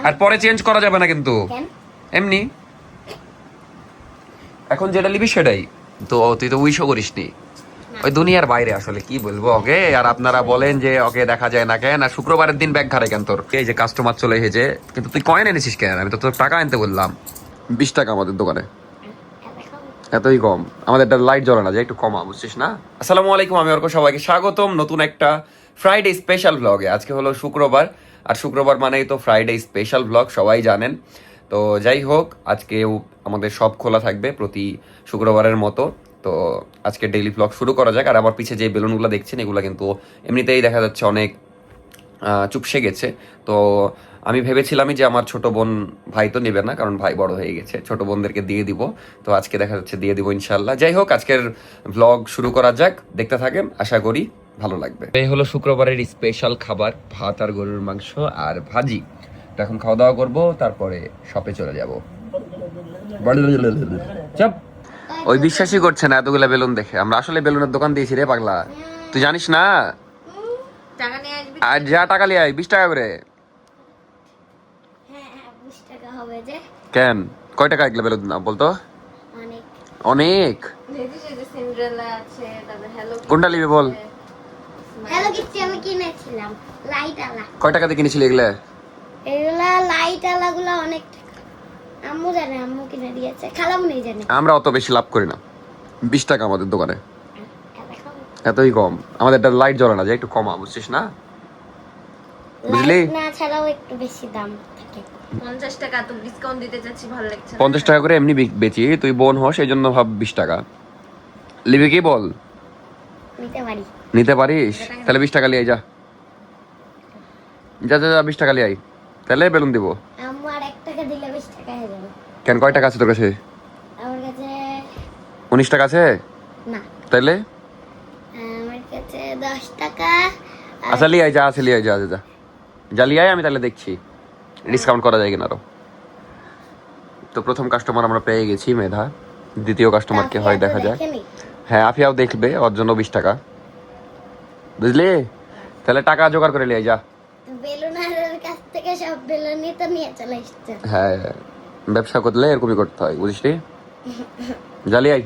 আর পরে চেঞ্জ করা যাবে না কিন্তু এমনি এখন যেটা নিবি সেটাই তো তুই তো উইশও করিসনি ওই দুনিয়ার বাইরে আসলে কি বলবো ওকে আর আপনারা বলেন যে ওকে দেখা যায় না কেন আর শুক্রবারের দিন ব্যাগ ঘাড়ে কেন তোর এই যে কাস্টমার চলে এসেছে কিন্তু তুই কয়েন এনেছিস কেন আমি তো তোর টাকা আনতে বললাম 20 টাকা আমাদের দোকানে এতই কম আমাদের লাইট জ্বলে না যে একটু কমা বুঝছিস না আসসালামু আলাইকুম আমি অর্ক সবাইকে স্বাগতম নতুন একটা ফ্রাইডে স্পেশাল ব্লগে আজকে হলো শুক্রবার আর শুক্রবার মানেই তো ফ্রাইডে স্পেশাল ব্লগ সবাই জানেন তো যাই হোক আজকেও আমাদের সব খোলা থাকবে প্রতি শুক্রবারের মতো তো আজকে ডেইলি ব্লগ শুরু করা যাক আর আমার পিছে যে বেলুনগুলো দেখছেন এগুলো কিন্তু এমনিতেই দেখা যাচ্ছে অনেক চুপসে গেছে তো আমি ভেবেছিলামই যে আমার ছোট বোন ভাই তো নেবে না কারণ ভাই বড় হয়ে গেছে ছোট বোনদেরকে দিয়ে দিব তো আজকে দেখা যাচ্ছে দিয়ে দিব ইনশাল্লাহ যাই হোক আজকের ব্লগ শুরু করা যাক দেখতে থাকেন আশা করি ভালো লাগবে এই হলো শুক্রবারের স্পেশাল খাবার ভাত আর গরুর মাংস আর ভাজি তো এখন খাওয়া দাওয়া করবো তারপরে শপে চলে যাব চাপ ওই বিশ্বাসই করছে না এতগুলা বেলুন দেখে আমরা আসলে বেলুনের দোকান দিয়েছি রে পাগলা তুই জানিস না আর যা টাকা লিয়ে আয় 20 টাকা করে কেন কয় টাকা এগুলো বেলুন দাম বলতো অনেক কোনটা নিবি বল কয় টাকা দিয়ে কিনেছিলি এগুলা লাইট আলাগুলো অনেক আম্মু জানে আম্মু কিনে দিয়েছে খালামু নেই জানে আমরা অত বেশি লাভ করি না 20 টাকা আমাদের দোকানে এতই কম আমাদের লাইট জ্বলে না যে একটু কমা বুঝছিস না বুঝলি না ছাড়াও একটু বেশি দাম থাকে 50 টাকা তো ডিসকাউন্ট দিতে চাচ্ছি ভালো লাগছে 50 টাকা করে এমনি বেচি তুই বোন হস এই জন্য ভাব 20 টাকা লিবি কি বল নিতে পারিস তাহলে 20 টাকা লিয়ে যা যা যা 20 টাকা লিয়ে আই তাহলে বেলুন দিব আম্মু আর 1 টাকা দিলে 20 টাকা হয়ে যাবে কেন কয় টাকা আছে তোর কাছে আমার কাছে 19 টাকা আছে না তাহলে আমার কাছে 10 টাকা আচ্ছা লিয়ে আই যা আছে লিয়ে আই যা যা যা লিয়ে আই আমি তাহলে দেখছি ডিসকাউন্ট করা যায় কিনা আরো তো প্রথম কাস্টমার আমরা পেয়ে গেছি মেধা দ্বিতীয় কাস্টমার কে হয় দেখা যায় হ্যাঁ আফিয়াও দেখবে ওর জন্য 20 টাকা বুঝলি তাহলে টাকা জোগাড় করে লিয়ে যা বেলুনের কাছ থেকে সব বেলুনই তো নিয়ে চলে এসেছে হ্যাঁ ব্যবসা করলে এরকমই করতে হয় বুঝলি জালি আই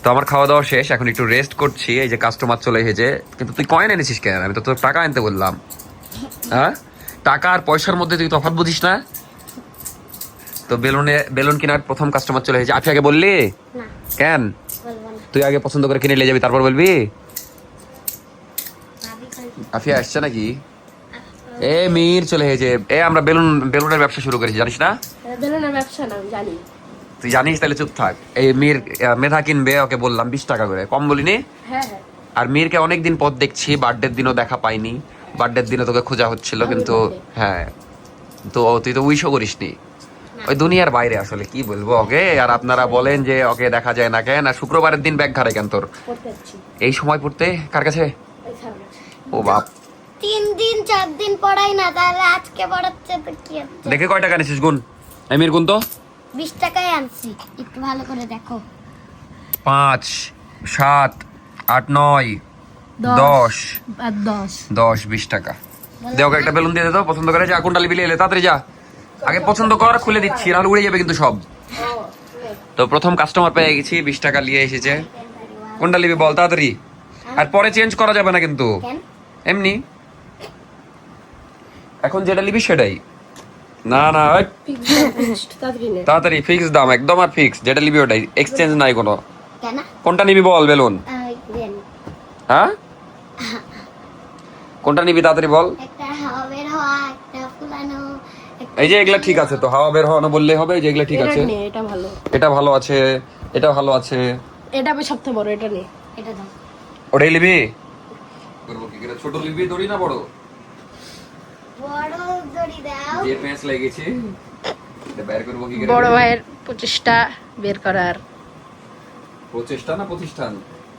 তো আমার খাওয়া দাওয়া শেষ এখন একটু রেস্ট করছি এই যে কাস্টমার চলে এসেছে কিন্তু তুই কয়েন এনেছিস কেন আমি তো তোর টাকা আনতে বললাম হ্যাঁ টাকা আর পয়সার মধ্যে তুই তফাৎ বুঝিস না তো বেলুন কেনার প্রথম কাস্টমার চলে এসেছে আফিয়াকে বললি না কেন বলবো না তুই আগে পছন্দ করে কিনে নিয়ে যাবি তারপর বলবি আফিয়া আসছে নাকি এ মীর চলে এসেছে এ আমরা বেলুনের ব্যবসা শুরু করেছি জানিস না বেলুনের ব্যবসা না আমি জানি তুই জানিস তাহলে চুপ থাক এই মীর মেধা কিনবে ওকে বললাম 20 টাকা করে কম বলিনি হ্যাঁ আর মীরকে অনেকদিন পর দেখছি বার্থডের দিনও দেখা পাইনি বার্থডের দিনও তোকে খোঁজা হচ্ছিল কিন্তু হ্যাঁ তো তুই তো উইশও করিসনি ওই দুনিয়ার বাইরে আসলে কি বলবো ওকে আর আপনারা বলেন যে ওকে দেখা যায় না কেন আর শুক্রবারের দিন ব্যাগ ঘাড়ে কেন তোর এই সময় পড়তে কার কাছে ও বাপ 3 দিন 4 দিন পড়াই না তাহলে আজকে পড়াচ্ছে তো কি হচ্ছে দেখে কয় টাকা নিছিস গুণ মীর গুণ তো 20 টাকায় আনছি একটু ভালো করে দেখো 5 7 8 9 10 10 20 টাকা দে ওকে একটা বেলুন দিয়ে দে তো পছন্দ করে যা কোনটা লিবি এলে তাড়াতাড়ি যা আগে পছন্দ কর খুলে দিচ্ছি নাহলে উড়ে যাবে কিন্তু সব তো প্রথম কাস্টমার পেয়ে গেছি 20 টাকা নিয়ে এসেছে কোনটা নিবি বল তাড়াতাড়ি আর পরে চেঞ্জ করা যাবে না কিন্তু এমনি এখন যেটা নিবি সেটাই না না তাড়াতাড়ি ফিক্স দাম একদম আর ফিক্স যেটা নিবি ওটাই এক্সচেঞ্জ নাই কোনো কেন কোনটা নিবি বল বেলুন হ্যাঁ কোনটা নিবি তাড়াতাড়ি বল একটা হাওয়া বের হওয়া একটা ফুলানো এই যে এগুলা ঠিক আছে তো হাওয়া বের হওয়ানো বললেই হবে যে এগুলা ঠিক আছে এটা ভালো এটা ভালো আছে এটা ভালো আছে এটা আমি সবথেকে বড় এটা নে এটা দাও ওটাই নিবি করব কি করে ছোট নিবি দড়ি না বড় বড় দড়ি দাও যে প্যাঁচ লেগেছে এটা বের করব কি করে বড় ভাইয়ের প্রচেষ্টা বের করার প্রচেষ্টা না প্রতিষ্ঠান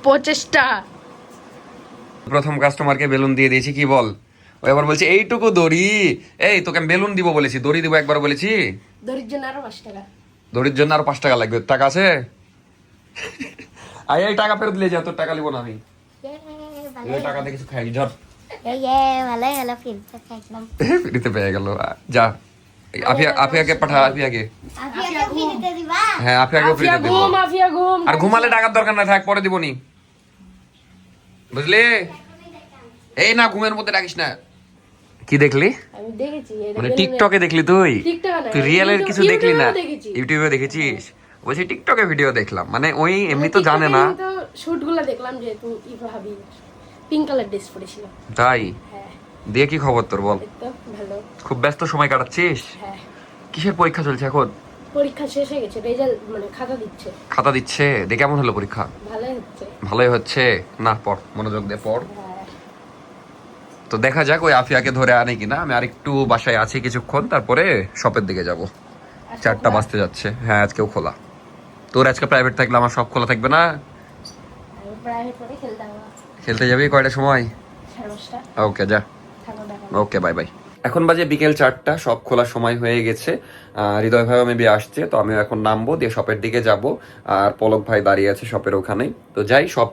প্রচেষ্টা প্রথম কাস্টমারকে বেলুন দিয়ে দিয়েছি কি বল ও এবার বলছে এইটুকু দড়ি এই তোকে আমি বেলুন দিব বলেছি দড়ি দিব একবার বলেছি দড়ির জন্য আরো 5 টাকা দড়ির জন্য আরো 5 টাকা লাগবে টাকা আছে আই এই টাকা ফেরত দিলে যা তোর টাকা লিব না আমি এই টাকা দিয়ে কিছু খাই ঝট ভালো ফিরতে একদম ফ্রিতে পেয়ে গেল যা আফিয়াকে পাঠা, আফিয়াকে। আফিয়াকে ফ্রিতে দিবা? হ্যাঁ, আফিয়াকে ফ্রিতে আফিয়া দেব। ঘুম, আফিয়া ঘুম। আর ঘুমালে টাকার দরকার না, থাক পরে দিবনি, বুঝলি? এই না, ঘুমের মধ্যে ডাকিস না। কি দেখলি? আমি দেখেছি এটা মানে গেলে- টিকটকে দেখলি তুই? টিকটকে না, তুই রিয়েলের কিছু দেখলি না? ইউটিউবেও দেখেছি। ইউটিউবে দেখেছিস? বলছি টিকটকে ভিডিও দেখলাম, মানে ওই এমনি তো জানে না। তো শুট গুলা দেখলাম যে তুই ভাবি পিঙ্ক কালার ড্রেস পরেছিল। তাই হ্যাঁ, দিয়ে কি খবর তোর বল? এই তো ভালো। খুব ব্যস্ত সময় কাটাচ্ছিস? হ্যাঁ, কিসের পরীক্ষা চলছে এখন? পরীক্ষা শেষ হয়ে গেছে, রেজাল্ট মানে খাতা দিচ্ছে। খাতা দিচ্ছে, দে কেমন হলো পরীক্ষা? ভালোই হচ্ছে। ভালোই হচ্ছে না? পড়, মনোযোগ দিয়ে পড়। হ্যাঁ, তো দেখা যাক ওই আফিয়াকে ধরে আনে কিনা। আমি আরেকটু বাসায় আছি কিছুক্ষণ, তারপরে শপের দিকে যাব। 4টা বাজতে যাচ্ছে। হ্যাঁ, আজকেও খোলা। তোর আজকে প্রাইভেট থাকলে আমার সব খোলা থাকবে না? আমি প্রাইভেট পড়ে খেলতাম না। খেলতে যাবি কয়টার সময়? 5:30টা। ওকে, যা। থাকো দেখা। ওকে, বাই বাই। এখন বাজে বিকেল 4টা, সব খোলার সময় হয়ে গেছে। হৃদয় ভাইও মেবি আসছে, তো আমিও এখন নামবো, দিয়ে শপের দিকে যাব। আর পলক ভাই দাঁড়িয়ে আছে শপের ওখানেই। তো যাই, শপ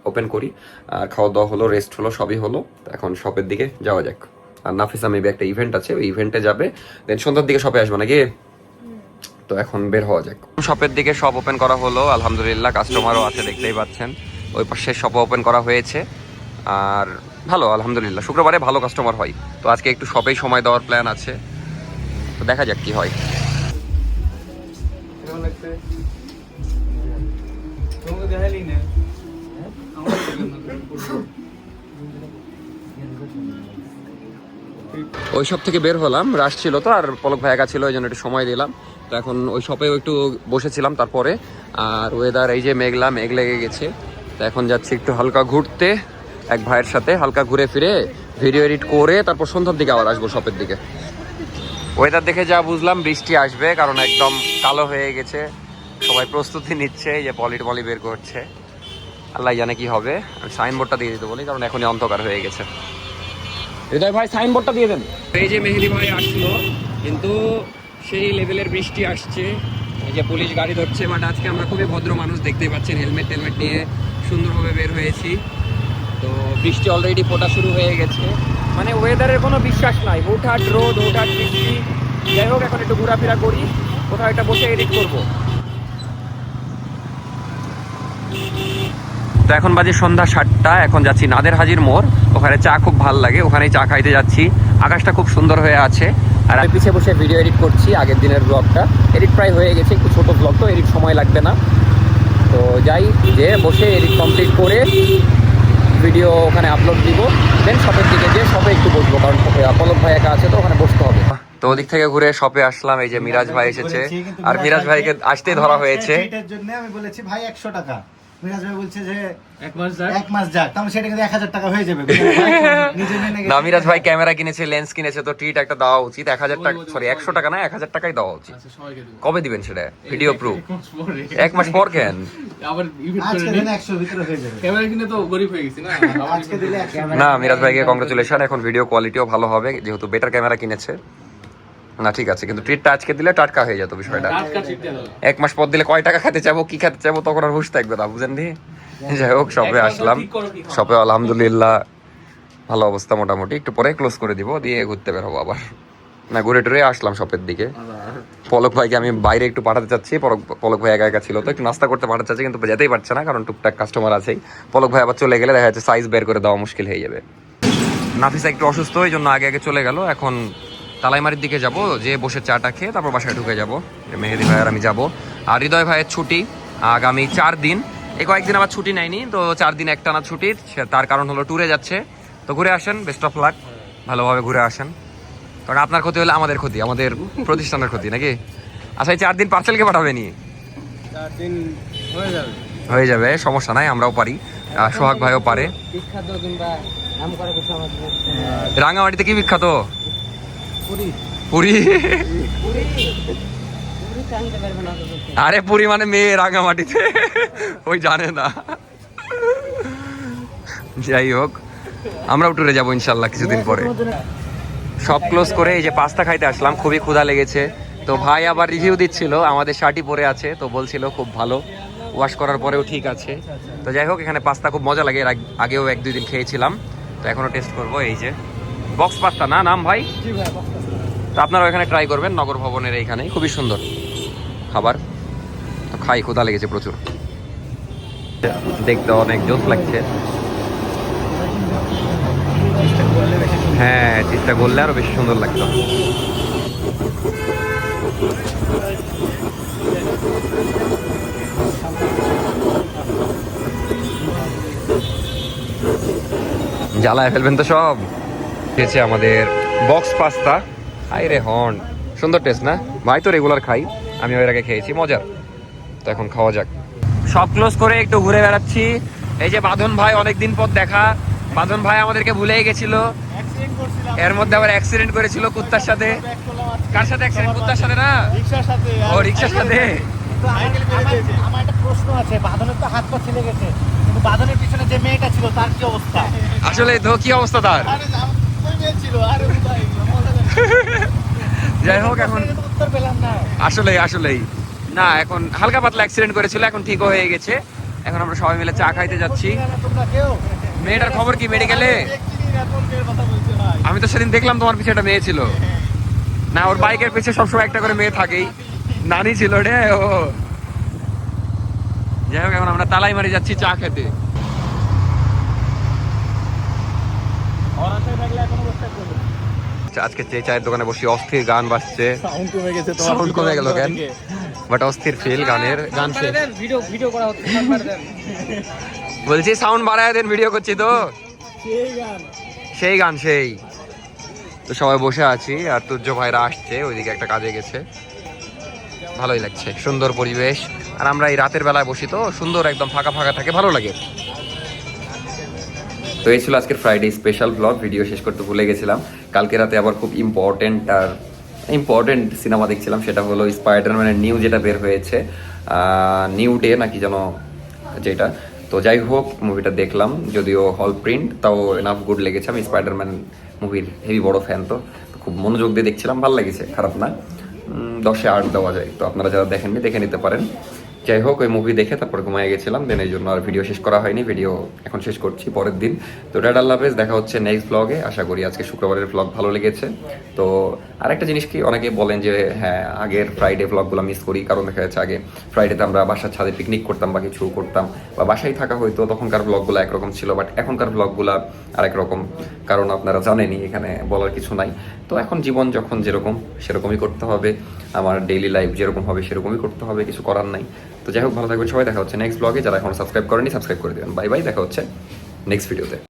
ওপেন করি। আর খাওয়া দাওয়া হলো, রেস্ট হলো, সবই হলো। তো এখন শপের দিকে যাওয়া যাক। আর নাফিসা মেবি একটা ইভেন্ট আছে, ওই ইভেন্টে যাবে, দেন সন্ধ্যার দিকে শপে আসবে নাকি? তো এখন বের হওয়া যাক। শপের দিকে শপ ওপেন করা হলো, আলহামদুলিল্লাহ। কাস্টমারও আছে, দেখতেই পাচ্ছেন। ওই পাশে শপ ওপেন করা হয়েছে। আর ভালো, আলহামদুলিল্লাহ, শুক্রবারে ভালো কাস্টমার হয়। তো আজকে একটু শপেই সময় দেওয়ার প্ল্যান আছে, তো দেখা যাক কি হয়। ওই সব থেকে বের হলাম, রাশ ছিল তো, আর পলক ভাই একা ছিল, ওই জন্য একটু সময় দিলাম। তো এখন ওই শপেও একটু বসেছিলাম তারপরে। আর ওয়েদার এই যে মেঘলা, মেঘ লেগে গেছে। তো এখন যাচ্ছি একটু হালকা ঘুরতে এক ভাইয়ের সাথে, হালকা ঘুরে ফিরে ভিডিও এডিট করে তারপর সন্ধ্যার দিকে আবার আসবো শপের দিকে। ওয়েদার দেখে যা বুঝলাম বৃষ্টি আসবে, কারণ একদম কালো হয়ে গেছে। সবাই প্রস্তুতি নিচ্ছে, এই যে পলি বের করছে। আল্লাহ জানে কি হবে। আমি সাইনবোর্ডটা দিয়ে দিতে বলি, কারণ এখনই অন্ধকার হয়ে গেছে। হৃদয় ভাই, সাইনবোর্ডটা দিয়ে দেন। এই যে মেহেদি ভাই আসলো, কিন্তু সেই লেভেলের বৃষ্টি আসছে। এই যে পুলিশ গাড়ি ধরছে, বাট আজকে আমরা খুবই ভদ্র মানুষ, দেখতেই পাচ্ছেন, হেলমেট টেলমেট নিয়ে সুন্দরভাবে বের হয়েছি। তো বৃষ্টি অলরেডি ফোটা শুরু হয়ে গেছে, মানে ওয়েদারের কোনো বিশ্বাস নাই, হুটহাট রোদ, হুটহাট বৃষ্টি। যাই হোক, এখন একটু ঘোরাফেরা করি, কোথাও একটা বসে এডিট করবো। তো এখন বাজে সন্ধ্যা 7টা, এখন যাচ্ছি নাদের হাজির মোড়। ওখানে চা খুব ভালো লাগে, ওখানেই চা খাইতে যাচ্ছি। আকাশটা খুব সুন্দর হয়ে আছে। আর আমি পিছিয়ে বসে ভিডিও এডিট করছি, আগের দিনের ব্লগটা এডিট প্রায় হয়ে গেছে। একটু ছোটো ব্লগ তো, এডিট সময় লাগবে না। তো যাই, যে বসে এডিট কমপ্লিট করে ভিডিও ওখানে আপলোড দিব, দেন শপের দিকে যেয়ে শপে একটু বসবো, কারণ পলক ভাই একা আছে, তো ওখানে বসতে হবে। তো ওদিক থেকে ঘুরে শপে আসলাম, এই যে মিরাজ ভাই এসেছে। আর মিরাজ ভাইকে আসতেই ধরা হয়েছে। এটার জন্য আমি বলেছি ভাই 100 টাকা। মিরাজ ভাই বলছে যে এক মাস যাক, তাহলে সেটা কিন্তু 1000 টাকা হয়ে যাবে। নিজে মেনে গেছে। না, মিরাজ ভাই ক্যামেরা কিনেছে, লেন্স কিনেছে, তো ট্রিট একটা দেওয়া উচিত। 1000 টাকা, সরি 100 টাকা না, 1000 টাকাই দেওয়া উচিত। কবে দিবেন সেটা? ভিডিও প্রুফ 1 মাস পর কেন? আজকে দিনে 100 ভিতরে হয়ে যাবে। ক্যামেরা কিনে তো গরিব হয়ে গেছি না। আজকে দিলে 100। না, মিরাজ ভাইকে কংগ্রেচুলেশন। এখন ভিডিও কোয়ালিটিও ভালো হবে, যেহেতু বেটার ক্যামেরা কিনেছে। না ঠিক আছে, কিন্তু ট্রিটটা আজকে দিলে টাটকা হয়ে যেত বিষয়টা। টাটকা ঠিক দেন। 1 মাস পর দিলে কয় টাকা খেতে চাবো, কি খেতে চাবো, তখন আর হুশ থাকবে না, বুঝেন নি? যাই হোক, শপে আসলাম। শপে আলহামদুলিল্লাহ ভালো অবস্থা মোটামুটি। একটু পরে ক্লোজ করে দিব, দিয়ে ঘুরতে বের হবো আবার। না, ঘুরে টুরে আসলাম শপের দিকে। পলক ভাইকে আমি বাইরে একটু পাঠাতে চাচ্ছি। পলক ভাই একা একা ছিল, তো একটু নাস্তা করতে পাঠাতে চাচ্ছি, কিন্তু যেতেই পারছে না, কারণ টুকটাক কাস্টমার আছেই। পলক ভাই আবার চলে গেলে দেখা যাচ্ছে সাইজ বের করে দেওয়া মুশকিল হয়ে যাবে। নাফিসা একটু অসুস্থ, ওই জন্য আগে আগে চলে গেল। এখন তালাইমারির দিকে যাব, যে বসে চাটা খেয়ে তারপর বাসায় ঢুকে যাব। মেহেদি ভাই আর আমি যাব। আর হৃদয় ভাইয়ের ছুটি আগামী 4 দিন। এই কয়েকদিন আবার ছুটি নেয়নি, তো 4 দিন একটানা ছুটির। তার কারণ হলো ট্যুরে যাচ্ছে। তো ঘুরে আসেন, বেস্ট অফ লাক, ভালোভাবে ঘুরে আসেন। কারণ আপনার ক্ষতি হলে আমাদের ক্ষতি, আমাদের প্রতিষ্ঠানের ক্ষতি নাকি? আচ্ছা, এই 4 দিন পার্সেলকে পাঠাবেনি? 4 দিন হয়ে যাবে, সমস্যা নাই, আমরাও পারি, সোহাগ ভাইও পারে। বিখ্যাত কিংবা নামকরা কিছু আমাদের রাঙামাটিতে কি বিখ্যাত? পুরি। পুরি? পুরি জানতে পারবে না তো। আরে পুরি মানে মেয়ে, রাঙামাটিতে ওই জানে না। যাই হোক, আমরাও ট্যুরে যাবো ইনশাল্লাহ কিছুদিন পরে। সব ক্লোজ করে এই যে পাস্তা খাইতে আসলাম, খুবই ক্ষুধা লেগেছে। তো ভাই আবার রিভিউ দিচ্ছিল, আমাদের শার্টই পরে আছে, তো বলছিল খুব ভালো, ওয়াশ করার পরেও ঠিক আছে। তো যাই হোক, এখানে পাস্তা খুব মজা লাগে, এর আগেও 1-2 দিন খেয়েছিলাম, তো এখনো টেস্ট করবো। এই যে বক্স পাস্তা না নাম ভাই? তো আপনারা এখানে ট্রাই করবেন, নগর ভবনের এইখানে খুবই সুন্দর খাবার। তো খাই, ক্ষুধা লেগেছে প্রচুর, দেখতে অনেক জোস লাগছে। হ্যাঁ, চিজটা গললে আরো বেশি সুন্দর লাগতো। জ্বালায় ফেলবেন তো সব। খেয়েছে আমাদের বক্স পাস্তা, আই রে হন, সুন্দর টেস্ট না ভাই? তো রেগুলার খাই আমি, ওর আগে খেয়েছি, মজার। তো এখন খাওয়া যাক। সব ক্লোজ করে একটু ঘুরে বেড়াচ্ছি। এই যে বাঁধন ভাই, অনেকদিন পর দেখা। বাঁধন ভাই আমাদেরকে ভুলেই গেছিল, এর মধ্যে আবার অ্যাক্সিডেন্ট করেছিল কুত্তার সাথে। কার সাথে অ্যাক্সিডেন্ট? কুত্তার সাথে না, ও রিক্সার সাথে। আমার একটা প্রশ্ন আছে, বাঁধনের তো হাত পা ছিলে গেছে, কিন্তু বাঁধনের পিছনে যে মেয়েটা ছিল তার কি অবস্থা? আসলে তো কি অবস্থা তার? যাই হোক, এখন উত্তর পেলাম না। আসলেই না, এখন হালকা পাতলা অ্যাক্সিডেন্ট করেছিল, এখন ঠিক হয়ে গেছে। এখন আমরা সবাই মিলে চা খাইতে যাচ্ছি। তোমরা কেউ মেয়েটার খবর কি মেডিকেলে? আমি তো সেদিন দেখলাম তোমার পিছে একটা মেয়ে ছিল না, ওর বাইকের পিছে সবসময় একটা করে মেয়ে থাকেই। নানি ছিল রে ও। যাই হোক, এখন আমরা তালাইমারি যাচ্ছি চা খেতে। আজকে যে চায়ের দোকানে বসি, অস্থির গান বাজছে। সাউন্ড কমে গেছে, সাউন্ড কমে গেল কেন? বাট অস্থির ফিল গানের। গান শেষ। ভিডিও করা হচ্ছে, বলছি সাউন্ড বাড়ায় দেন, ভিডিও করছি তো। সেই গান সেই। তো সবাই বসে আছি, আর তুর্য ভাইরা আসছে, ওইদিকে একটা কাজে গেছে। ভালোই লাগছে, সুন্দর পরিবেশ। আর আমরা এই রাতের বেলায় বসি তো, সুন্দর একদম ফাঁকা ফাঁকা থাকে, ভালো লাগে। তো এই ছিল আজকের ফ্রাইডে স্পেশাল ব্লগ। ভিডিও শেষ করতে ভুলে গেছিলাম। কালকে রাতে আবার খুব ইম্পর্টেন্ট সিনেমা দেখছিলাম, সেটা হলো স্পাইডারম্যানের নিউ যেটা বের হয়েছে, নিউ ডে নাকি যেন যেটা। তো যাই হোক, মুভিটা দেখলাম, যদিও হল প্রিন্ট, তাও এনাফ গুড লেগেছে। আমি স্পাইডারম্যান মুভির হেভি বড় ফ্যান, তো খুব মনোযোগ দিয়ে দেখছিলাম, ভালো লেগেছে, খারাপ না। 10-এ 8 দেওয়া যায়। তো আপনারা যারা দেখেননি দেখে নিতে পারেন। যাই হোক, ওই মুভি দেখে তারপরে ঘুমিয়ে গেছিলাম, দেন এই জন্য আর ভিডিও শেষ করা হয়নি। ভিডিও এখন শেষ করছি পরের দিন। তো টাটা, আল্লাহ হাফেজ, দেখা হচ্ছে নেক্সট ব্লগে। আশা করি আজকে শুক্রবারের ব্লগ ভালো লেগেছে। তো আরেকটা জিনিস কি, অনেকে বলেন যে হ্যাঁ, আগের ফ্রাইডে ব্লগগুলো মিস করি, কারণ দেখা যাচ্ছে আগে ফ্রাইডেতে আমরা বাসার ছাদে পিকনিক করতাম বা কিছু করতাম, বা বাসায় থাকা হয়তো, তখনকার ব্লগগুলো একরকম ছিল, বাট এখনকার ব্লগগুলো আরেক রকম। কারণ আপনারা জানেনই, এখানে বলার কিছু নাই। তো এখন জীবন যখন যেরকম সেরকমই করতে হবে, আমার ডেইলি লাইফ যেরকম হবে সেরকমই করতে হবে, কিছু করার নাই। তো যাই হোক, ভালো থাকবেন সবাই, দেখা হচ্ছে নেক্সট ব্লগে। যারা এখন সাবস্ক্রাইব করেনি সাবস্ক্রাইব করে দেবেন। বাই বাই, দেখা হচ্ছে নেক্সট ভিডিওতে।